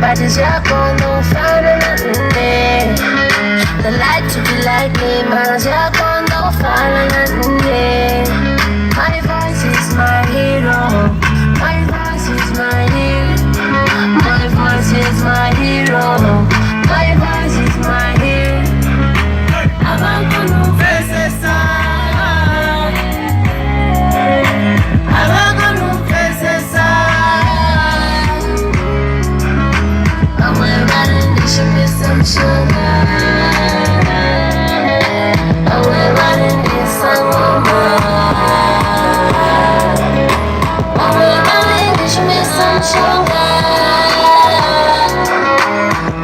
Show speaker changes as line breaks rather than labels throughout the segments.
but it's your call, no fun and nothing there. The light to be like me, man, it's your call, no fun and nothing there. My voice is my hero. My voice is my hero. My voice is my hero. My voice is my hero. I'm gonna face the sun. I'm gonna face the sun. I'm running this shit with some sugar. I'm running this song on I'm running this shit with some sugar.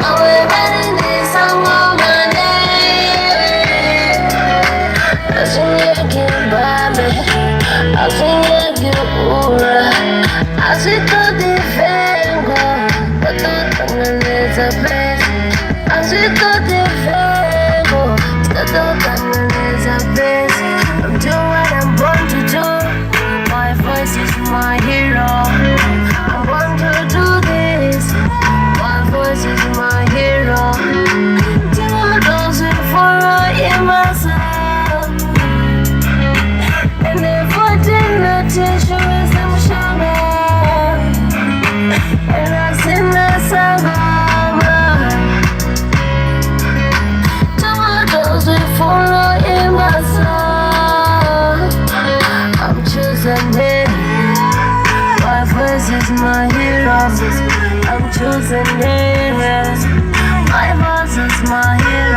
I'm running this song on I think you ura, I see the defengo, but not on the best. I see the defengo, but not on the best. I'm doing what I'm born to do. My voice is my hero. I want to do this. My voice is my hero. Do those for in myself. Tissue with some sugar, and I sing the song over. Tomatoes will follow in my soul. I'm choosing it. My voice is my hero. I'm choosing it. My voice is my hero.